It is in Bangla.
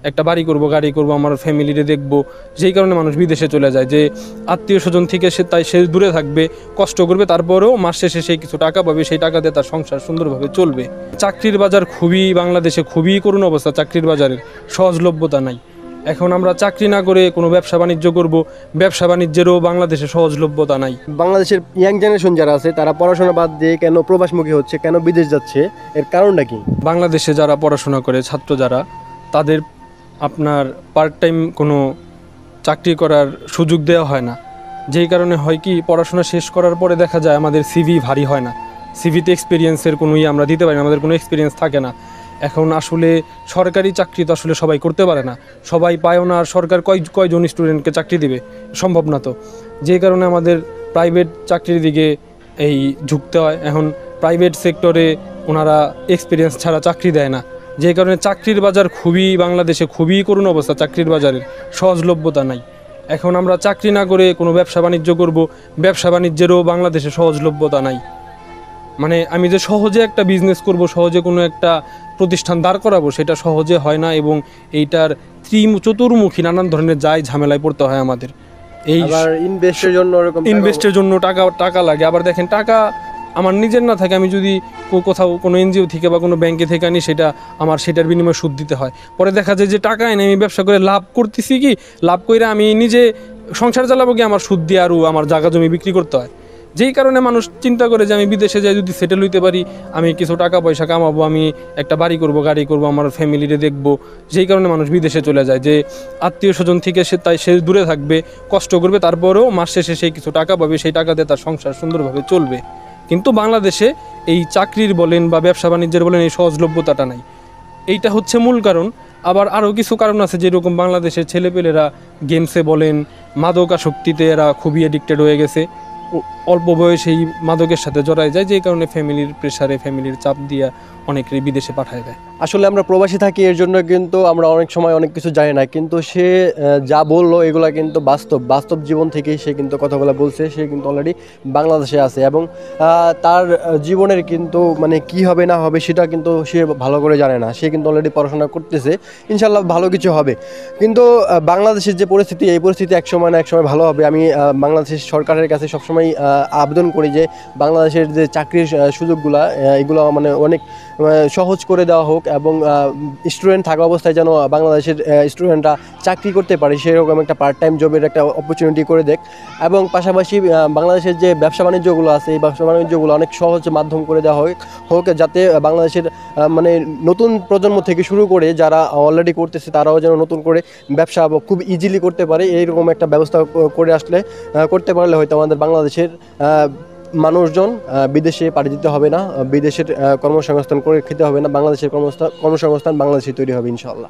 একটা বাড়ি করব, গাড়ি করব, আমার ফ্যামিলিরে দেখব, যেই কারণে মানুষ বিদেশে চলে যায়। যে আত্মীয় স্বজন থেকে সে দূরে থাকবে, কষ্ট করবে, তারপরেও মাস শেষে সে কিছু টাকা পাবে, সেই টাকা দিয়ে তার সংসার সুন্দরভাবে চলবে। চাকরির বাজার বাংলাদেশে খুবই করুণ অবস্থা। চাকরির বাজারের সহজলভ্যতা নাই। এখন আমরা চাকরি না করে কোনো ব্যবসা বাণিজ্য করব, ব্যবসা বাণিজ্যেরও বাংলাদেশে সহজলভ্যতা নাই। বাংলাদেশের ইয়াং জেনারেশন যারা আছে তারা পড়াশোনা বাদ দিয়ে কেন প্রবাসমুখী হচ্ছে, কেন বিদেশ যাচ্ছে, এর কারণটা কি? বাংলাদেশে যারা পড়াশোনা করে, ছাত্র যারা, তাদের আপনার পার্ট টাইম কোনো চাকরি করার সুযোগ দেওয়া হয় না। যেই কারণে হয় কি, পড়াশোনা শেষ করার পরে দেখা যায় আমাদের সিভি ভারী হয় না, সিভিতে এক্সপিরিয়েন্সের কোনো আমরা দিতে পারি না, আমাদের কোনো এক্সপিরিয়েন্স থাকে না। এখন আসলে সরকারি চাকরি তো আসলে সবাই করতে পারে না, সবাই পায়ও না। আর সরকার কয়জন স্টুডেন্টকে চাকরি দিবে, সম্ভব না তো। যেই কারণে আমাদের প্রাইভেট চাকরির দিকে ঝুঁকতে হয়। এখন প্রাইভেট সেক্টরে ওনারা এক্সপিরিয়েন্স ছাড়া চাকরি দেয় না। যে কারণে চাকরির বাজার বাংলাদেশে খুবই করুণ অবস্থা। চাকরির বাজারের সহজলভ্যতা নাই। এখন আমরা চাকরি না করে কোনো ব্যবসা বাণিজ্য করব, ব্যবসা বাণিজ্যেরও বাংলাদেশে সহজলভ্যতা নাই। মানে আমি যে সহজে একটা বিজনেস করব, সহজে কোনো একটা প্রতিষ্ঠান দাঁড় করাবো, সেটা সহজে হয় না। এবং এইটার চতুর্মুখী নানান ধরনের ঝামেলায় পড়তে হয় আমাদের। এই ইনভেস্টের জন্য টাকা লাগে। আবার দেখেন, টাকা আমার নিজের না থাকে, আমি যদি কোথাও কোনো এনজিও থেকে বা কোনো ব্যাংকে থেকে আনি, সেটার বিনিময়ে সুদ দিতে হয়। পরে দেখা যায় যে টাকা এনে আমি ব্যবসা করে লাভ করতেছি, কি লাভ করে আমি নিজে সংসার চালাবো, কি আমার সুদ দিয়ে আরও আমার জায়গা জমি বিক্রি করতে হয়। যেই কারণে মানুষ চিন্তা করে যে আমি বিদেশে যাই, যদি সেটেল হইতে পারি, আমি কিছু টাকা পয়সা কামাবো, আমি একটা বাড়ি করব, গাড়ি করব, আমার ফ্যামিলিরে দেখবো। যেই কারণে মানুষ বিদেশে চলে যায়। যে আত্মীয় স্বজন থেকে সে দূরে থাকবে, কষ্ট করবে, তারপরেও মাস শেষে সে কিছু টাকা পাবে, সেই টাকা দিয়ে তার সংসার সুন্দরভাবে চলবে। কিন্তু বাংলাদেশে এই চাকরির বলেন বা ব্যবসা বাণিজ্যের বলেন, এই সহজলভ্যতাটা নাই। এইটা হচ্ছে মূল কারণ। আবার আরও কিছু কারণ আছে, যেরকম বাংলাদেশের ছেলেপেলেরা গেমসে বলেন, মাদকাসক্তিতে এরা খুবই অ্যাডিক্টেড হয়ে গেছে। অল্প বয়সেই মাদকের সাথে জড়ায় যায়, যেই কারণে ফ্যামিলির প্রেশারে, ফ্যামিলির চাপ দিয়ে অনেকেই বিদেশে পাঠায় দেয়। আসলে আমরা প্রবাসী থাকি, এর জন্য কিন্তু আমরা অনেক সময় অনেক কিছু জানি না, কিন্তু সে যা বললো এগুলা কিন্তু বাস্তব জীবন থেকেই সে কিন্তু কথাগুলো বলছে। সে কিন্তু অলরেডি বাংলাদেশে আছে এবং তার জীবনের কিন্তু মানে কি হবে না হবে সেটা কিন্তু সে ভালো করে জানে না। সে কিন্তু অলরেডি পড়াশোনা করতেছে, ইনশাল্লাহ ভালো কিছু হবে। কিন্তু বাংলাদেশের যে পরিস্থিতি, এই পরিস্থিতি এক সময় না এক সময় ভালো হবে। আমি বাংলাদেশের সরকারের কাছে সবসময় আবেদন করি যে বাংলাদেশের যে চাকরির সুযোগগুলো, এগুলো মানে অনেক সহজ করে দেওয়া হোক এবং স্টুডেন্ট থাকা অবস্থায় যেন বাংলাদেশের স্টুডেন্টরা চাকরি করতে পারে, সেরকম একটা পার্ট টাইম জবের একটা অপরচুনিটি করে দেখ। এবং পাশাপাশি বাংলাদেশের যে ব্যবসা বাণিজ্যগুলো আছে, এই ব্যবসা বাণিজ্যগুলো অনেক সহজ মাধ্যম করে দেওয়া হোক, যাতে বাংলাদেশের মানে নতুন প্রজন্ম থেকে শুরু করে যারা অলরেডি করতেছে তারাও যেন নতুন করে ব্যবসা খুব ইজিলি করতে পারে। এইরকম একটা ব্যবস্থা করতে পারলে হয়তো আমাদের বাংলাদেশের মানুষজন বিদেশে পাড়ি দিতে হবে না, বিদেশের কর্মসংস্থান করে খেতে হবে না, বাংলাদেশের কর্মসংস্থান বাংলাদেশে তৈরি হবে ইনশাআল্লাহ।